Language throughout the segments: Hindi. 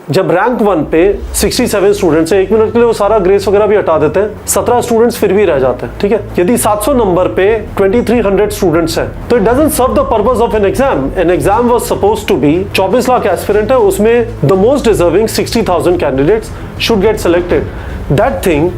जब रैंक 1 पे 67 स्टूडेंट्स है, 1 मिनट के लिए वो सारा ग्रेस वगैरह भी हटा देते हैं, 17 स्टूडेंट्स फिर भी रह जाते हैं, ठीक है। यदि 700 नंबर पे 2300 स्टूडेंट्स हैं, तो it doesn't serve the purpose of an exam. An exam was supposed to be 24 lakh aspirant है, उसमें the most deserving 60,000 candidates should get selected. That thing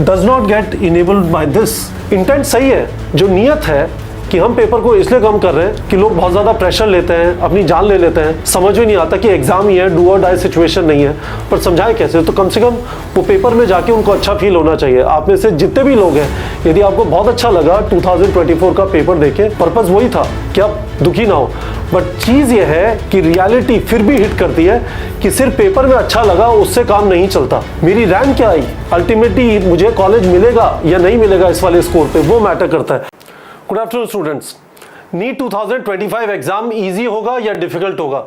does not get enabled by this. Intent सही है, जो नियत है कि हम पेपर को इसलिए कम कर रहे हैं कि लोग बहुत ज़्यादा प्रेशर लेते हैं, अपनी जान ले लेते हैं, समझ में नहीं आता कि एग्जाम ही है, डू और डाई सिचुएशन नहीं है, पर समझाएं कैसे। तो कम से कम वो पेपर में जाके उनको अच्छा फील होना चाहिए। आप में से जितने भी लोग हैं, यदि आपको बहुत अच्छा लगा 2024 का पेपर देखे, पर्पज़ वही था कि आप दुखी ना हो। बट चीज़ ये है कि रियलिटी फिर भी हिट करती है कि सिर्फ पेपर में अच्छा लगा उससे काम नहीं चलता। मेरी रैंक क्या आई, अल्टीमेटली मुझे कॉलेज मिलेगा या नहीं मिलेगा इस वाले स्कोर पे, वो मैटर करता है। Good afternoon students. NEET 2025 exam easy होगा या डिफिकल्ट होगा?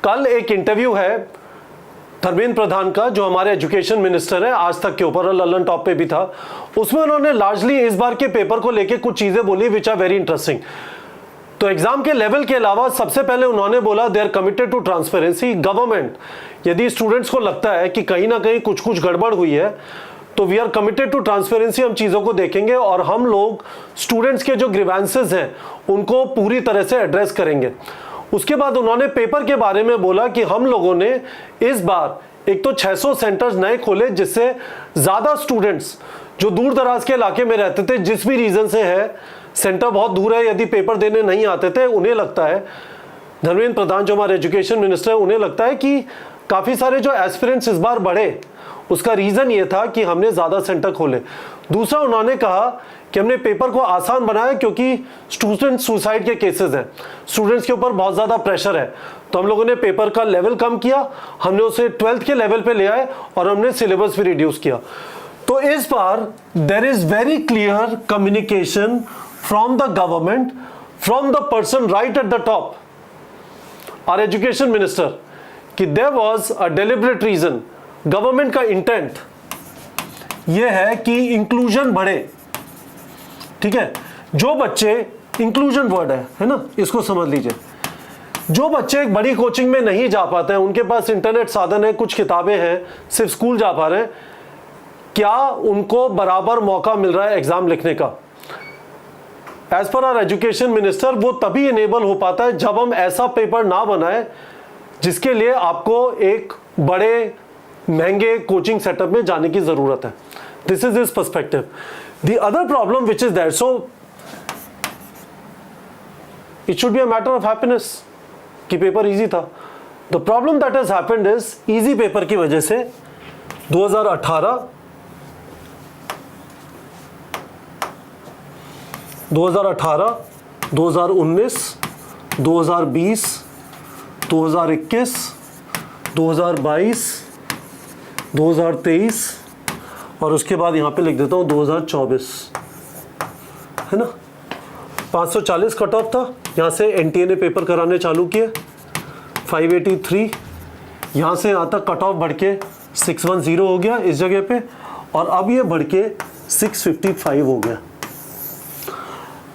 कल एक इंटरव्यू है धर्मेंद्र प्रधान का, जो हमारे एजुकेशन मिनिस्टर है, आज तक के ऊपर, ललन टॉप पे भी था। उसमें उन्होंने लार्जली इस बार के पेपर को लेके कुछ चीजें बोली विच आर वेरी इंटरेस्टिंग। तो एग्जाम के लेवल के अलावा सबसे पहले उन्होंने बोला they are committed to transparency. Government, यदि स्टूडेंट्स को लगता है कि कहीं ना कहीं कुछ गड़बड़ हुई है, तो we are committed to transparency. हम चीज़ों को देखेंगे और हम लोग स्टूडेंट्स के जो ग्रीवेंसेस हैं उनको पूरी तरह से एड्रेस करेंगे। उसके बाद उन्होंने पेपर के बारे में बोला कि हम लोगों ने इस बार एक तो 600 सेंटर्स नए खोले, जिससे ज़्यादा स्टूडेंट्स जो दूर दराज के इलाके में रहते थे, जिस भी रीज़न से है, सेंटर बहुत दूर है, यदि पेपर देने नहीं आते थे, उन्हें लगता है, धर्मेंद्र प्रधान जो हमारे एजुकेशन मिनिस्टर है, उन्हें लगता है कि काफ़ी सारे जो एस्पिरेंट्स इस बार बढ़े, उसका रीज़न ये था कि हमने ज़्यादा सेंटर खोले। दूसरा, उन्होंने कहा कि हमने पेपर को आसान बनाया क्योंकि स्टूडेंट सुसाइड के केसेस हैं, स्टूडेंट्स के ऊपर बहुत ज़्यादा प्रेशर है, तो हम लोगों ने पेपर का लेवल कम किया, हमने उसे 12th के लेवल पे ले आए और हमने सिलेबस भी रिड्यूस किया। तो इस बार there is very clear communication from the government, from the person right at the top, our education minister, कि there was a deliberate reason. Government का इंटेंट यह है कि इंक्लूजन बढ़े, ठीक है। जो बच्चे, इंक्लूजन वर्ड है ना, इसको समझ लीजिए। जो बच्चे एक बड़ी कोचिंग में नहीं जा पाते हैं, उनके पास इंटरनेट साधन है, कुछ किताबें हैं, सिर्फ स्कूल जा पा रहे हैं, क्या उनको बराबर मौका मिल रहा है एग्जाम लिखने का? As per hour education minister, वो तभी इनेबल हो पाता है जब हम ऐसा पेपर ना बनाए जिसके लिए आपको एक बड़े महंगे कोचिंग सेटअप में जाने की जरूरत है। This is his perspective. The other problem which is there, so it should be a matter of happiness कि पेपर इजी था। The problem that has happened is, easy paper की वजह से 2018, 2019, 2020, 2021, 2022, 2023 और उसके बाद यहाँ पे लिख देता हूँ 2024, है ना। 540 कट ऑफ था, यहाँ से एनटीए ने पेपर कराने चालू किए, 583, यहाँ से यहाँ तक कट ऑफ बढ़ के 610 हो गया इस जगह पे, और अब ये बढ़ के 655 हो गया।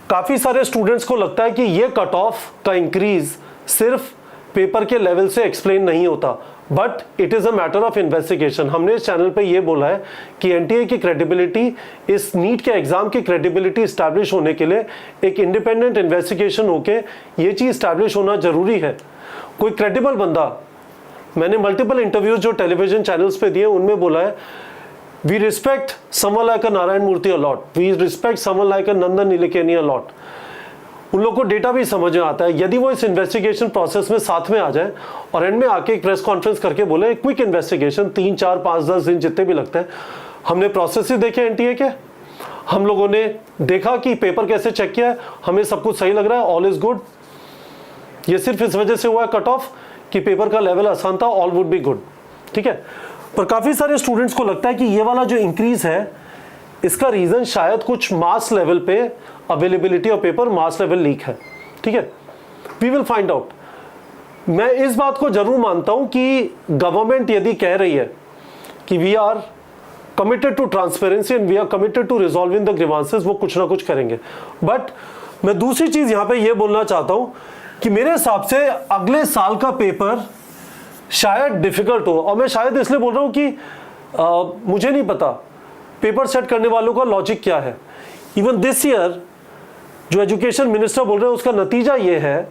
काफ़ी सारे स्टूडेंट्स को लगता है कि ये कट ऑफ का इंक्रीज सिर्फ पेपर के लेवल से एक्सप्लेन नहीं होता, but it is a matter of investigation. हमने इस चैनल पे ये बोला है कि एनटीए की क्रेडिबिलिटी, इस नीट के एग्जाम की क्रेडिबिलिटी इस्टेब्लिश होने के लिए एक इंडिपेंडेंट इन्वेस्टिगेशन होके ये चीज़ इस्टेब्लिश होना जरूरी है। कोई क्रेडिबल बंदा, मैंने मल्टीपल इंटरव्यूज जो टेलीविजन चैनल्स पे दिए, उनमें बोला है we respect someone like a Narayana Murthy a lot, we respect someone like a Nandan Nilekani a lot. उन लोगों को डेटा भी समझ में आता है। यदि वो इस इन्वेस्टिगेशन प्रोसेस में साथ में आ जाए और एंड में आके एक प्रेस कॉन्फ्रेंस करके बोले क्विक इन्वेस्टिगेशन, 3, 4, 5, 10 दिन जितने भी लगते हैं, हमने प्रोसेस ही देखे एनटीए के, हम लोगों ने देखा कि पेपर कैसे चेक किया है, हमें सब कुछ सही लग रहा है, ऑल इज गुड। ये सिर्फ इस वजह से हुआ है कट ऑफ कि पेपर का लेवल आसान था, ऑल वुड बी गुड, ठीक है। पर काफ़ी सारे स्टूडेंट्स को लगता है कि ये वाला जो इंक्रीज है, इसका रीज़न शायद कुछ मास लेवल पे availability of paper, mass level leak है, ठीक है। We will find out. मैं इस बात को जरूर मानता हूं कि गवर्नमेंट यदि कह रही है कि we are committed to transparency and we are committed to resolving the grievances, वो कुछ ना कुछ करेंगे। बट मैं दूसरी चीज़ यहाँ पे ये बोलना चाहता हूँ कि मेरे हिसाब से अगले साल का पेपर शायद डिफिकल्ट हो, और मैं शायद इसलिए बोल रहा हूँ कि मुझे नहीं पता पेपर सेट करने वालों का लॉजिक क्या है। इवन दिस ईयर जो एजुकेशन मिनिस्टर बोल रहे हैं उसका नतीजा ये है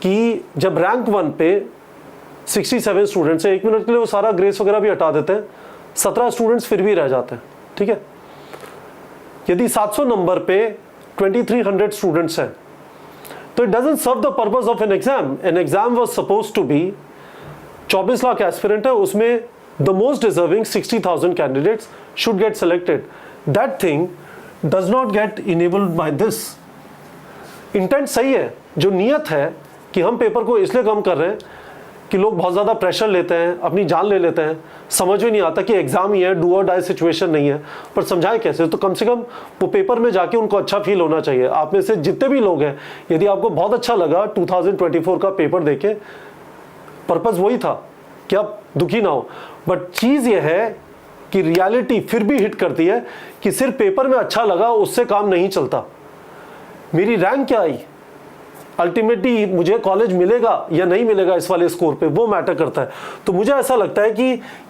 कि जब रैंक 1 पे 67 स्टूडेंट्स है, 1 मिनट के लिए वो सारा ग्रेस वगैरह भी हटा देते हैं, 17 स्टूडेंट्स फिर भी रह जाते हैं, ठीक है। यदि 700 नंबर पे 2300 स्टूडेंट्स हैं तो it doesn't serve the purpose of an exam. An exam was suppose to be 24 lakh aspirant है, उसमें the most deserving 60,000 candidates should get selected. That thing does not get enabled by this. Intent सही है, जो नियत है कि हम पेपर को इसलिए कम कर रहे हैं कि लोग बहुत ज़्यादा प्रेशर लेते हैं, अपनी जान ले लेते हैं, समझ में नहीं आता कि एग्जाम ही है, डू और डाई सिचुएशन नहीं है, पर समझाएं कैसे। तो कम से कम वो पेपर में जाके उनको अच्छा फील होना चाहिए। आप में से जितने भी लोग हैं, यदि आपको बहुत अच्छा लगा 2024 का पेपर देके, पर्पस वही था कि आप दुखी ना हो। बट चीज़ ये है कि रियलिटी फिर भी हिट करती है कि सिर्फ पेपर में अच्छा लगा उससे काम नहीं चलता। मेरी रैंक क्या आई, अल्टीमेटली मुझे कॉलेज मिलेगा या नहीं मिलेगा इस वाले स्कोर पे, वो मैटर करता है। तो मुझे ऐसा लगता है कि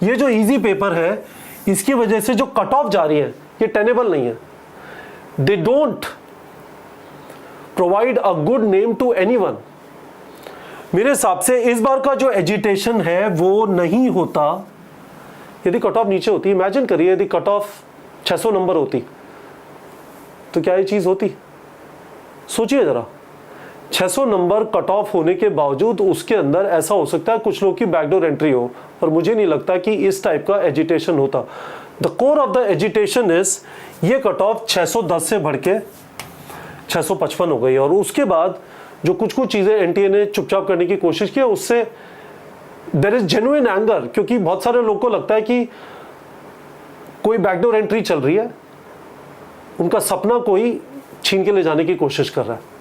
ये जो इजी पेपर है, इसकी वजह से जो कट ऑफ जा रही है ये टेनेबल नहीं है। They don't provide a good name to anyone. मेरे हिसाब से इस बार का जो एजिटेशन है वो नहीं होता यदि कट ऑफ नीचे होती। इमेजिन करिए यदि कट ऑफ 600 नंबर होती तो क्या ये चीज होती। सोचिए जरा, 600 नंबर कट ऑफ होने के बावजूद उसके अंदर ऐसा हो सकता है कुछ लोग की बैकडोर एंट्री हो, पर मुझे नहीं लगता कि इस टाइप का एजिटेशन होता। The core of the agitation is ये कट ऑफ 610 से बढ़ के 655 हो गई, और उसके बाद जो कुछ कुछ चीजें एनटीए ने चुपचाप करने की कोशिश की, उससे देयर इज जेन्युइन एंगर, क्योंकि बहुत सारे लोगों को लगता है कि कोई बैकडोर एंट्री चल रही है, उनका सपना कोई छीन के ले जाने की कोशिश कर रहा है।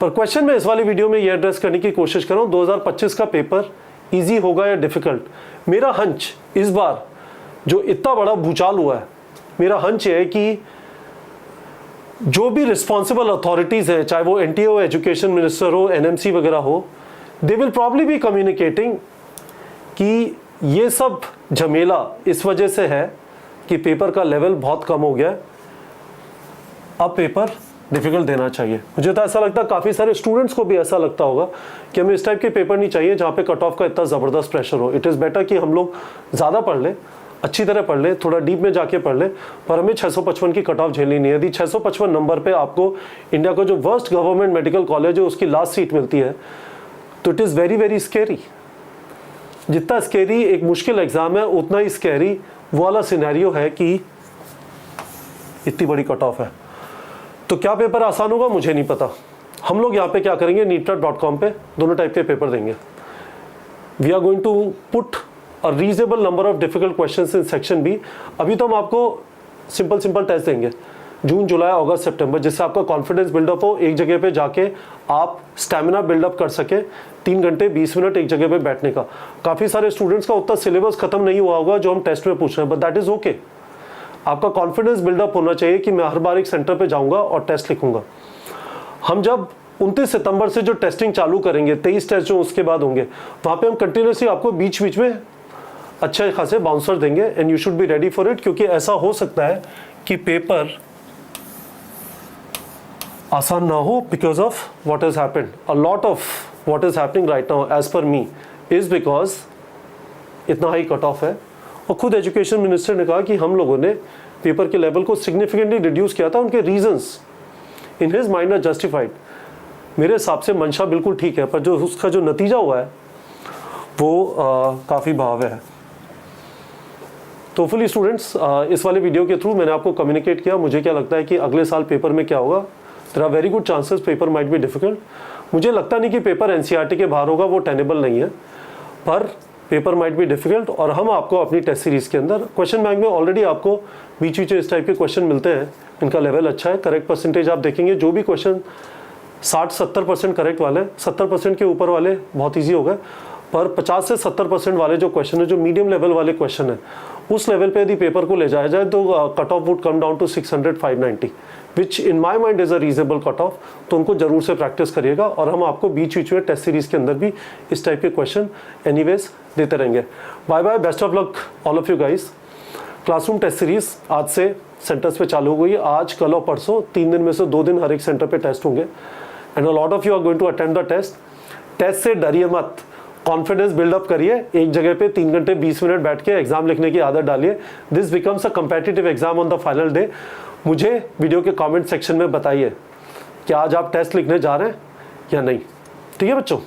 पर क्वेश्चन में इस वाली वीडियो में ये एड्रेस करने की कोशिश कर रहा हूं, 2025 का पेपर इजी होगा या डिफिकल्ट। मेरा हंच इस बार जो इतना बड़ा भूचाल हुआ है, मेरा हंच ये है कि जो भी रिस्पॉन्सिबल अथॉरिटीज है, चाहे वो एनटीए हो, एजुकेशन मिनिस्टर हो, एनएमसी वगैरह हो, they will probably be communicating कि ये सब झमेला इस वजह से है कि पेपर का लेवल बहुत कम हो गया है, अब पेपर डिफिकल्ट देना चाहिए। मुझे तो ऐसा लगता है काफ़ी सारे स्टूडेंट्स को भी ऐसा लगता होगा कि हमें इस टाइप के पेपर नहीं चाहिए जहाँ पे कट ऑफ का इतना ज़बरदस्त प्रेशर हो। इट इज़ बेटर कि हम लोग ज़्यादा पढ़ लें, अच्छी तरह पढ़ लें, थोड़ा डीप में जाके पढ़ लें, पर हमें 655 की कट ऑफ झेलनी नहीं है। यदि 655 नंबर पे आपको इंडिया का जो वर्स्ट गवर्नमेंट मेडिकल कॉलेज है उसकी लास्ट सीट मिलती है तो it is very very scary. जितना स्कैरी एक मुश्किल एग्ज़ाम है, उतना ही स्कैरी वो वाला सिनेरियो है कि इतनी बड़ी कट ऑफ है। तो क्या पेपर आसान होगा मुझे नहीं पता। हम लोग यहाँ पे क्या करेंगे, neetrat.com पे दोनों टाइप के पेपर देंगे। We are going to put a reasonable number of difficult questions in section B. अभी तो हम आपको सिंपल टेस्ट देंगे जून, जुलाई, अगस्त, सितंबर, जिससे आपका कॉन्फिडेंस बिल्डअप हो, एक जगह पे जाके आप स्टैमिना बिल्डअप कर सके। 3 घंटे 20 मिनट एक जगह पे बैठने का। काफ़ी सारे स्टूडेंट्स का उतना सिलेबस खत्म नहीं हुआ होगा जो हम टेस्ट में पूछ रहे हैं, बट दैट इज़ ओके। आपका कॉन्फिडेंस बिल्डअप होना चाहिए कि मैं हर बार एक सेंटर पे जाऊंगा और टेस्ट लिखूंगा। हम जब 29 सितंबर से जो टेस्टिंग चालू करेंगे, 23 टेस्ट जो उसके बाद होंगे, वहाँ पे हम कंटिन्यूसली आपको बीच बीच में अच्छे खासे बाउंसर देंगे and you should be ready for it. क्योंकि ऐसा हो सकता है कि पेपर आसान ना हो because of what has happened. A lot of what is happening right now as per me is because इतना हाई कट ऑफ है। और खुद एजुकेशन मिनिस्टर ने कहा कि हम लोगों ने पेपर के लेवल को सिग्निफिकेंटली रिड्यूस किया था, उनके reasons in his mind are justified. मेरे हिसाब से मंशा बिल्कुल ठीक है, पर जो उसका जो नतीजा हुआ है वो काफ़ी भाव है। तो फुली स्टूडेंट्स, इस वाले वीडियो के थ्रू मैंने आपको कम्युनिकेट किया मुझे क्या लगता है कि अगले साल पेपर में क्या होगा। There are very good chances paper might be difficult. मुझे लगता नहीं कि पेपर एनसीईआरटी के बाहर होगा, वो टेनेबल नहीं है, पर पेपर माइट बी डिफिकल्ट। और हम आपको अपनी टेस्ट सीरीज के अंदर क्वेश्चन बैंक में ऑलरेडी आपको बीच बीच इस टाइप के क्वेश्चन मिलते हैं, इनका लेवल अच्छा है। करेक्ट परसेंटेज आप देखेंगे, जो भी क्वेश्चन 60-70% करेक्ट वाले, 70% के ऊपर वाले बहुत ईजी हो गए, पर 50 से 70% वाले जो क्वेश्चन है, जो मीडियम लेवल वाले क्वेश्चन है, उस लेवल पे यदि पेपर को ले जाया जाए तो cut off would come down to 600-590, which in my mind is a reasonable cut off. तो उनको जरूर से प्रैक्टिस करिएगा और हम आपको बीच बीच में टेस्ट सीरीज के अंदर भी इस टाइप के क्वेश्चन एनीवेज देते रहेंगे। Bye bye, best of luck all of you guys. Classroom test series आज से सेंटर्स पे चालू हो गई। आज, कल और परसों 3 दिन में से 2 दिन हर एक सेंटर पे टेस्ट होंगे and a lot of you are going to attend the test. Test से डरिए मत, कॉन्फिडेंस बिल्डअप करिए, एक जगह पे 3 घंटे 20 मिनट बैठ के एग्जाम लिखने की आदत डालिए। This becomes a competitive exam on the final day. मुझे वीडियो के कमेंट सेक्शन में बताइए कि आज आप टेस्ट लिखने जा रहे हैं या नहीं। ठीक है बच्चों।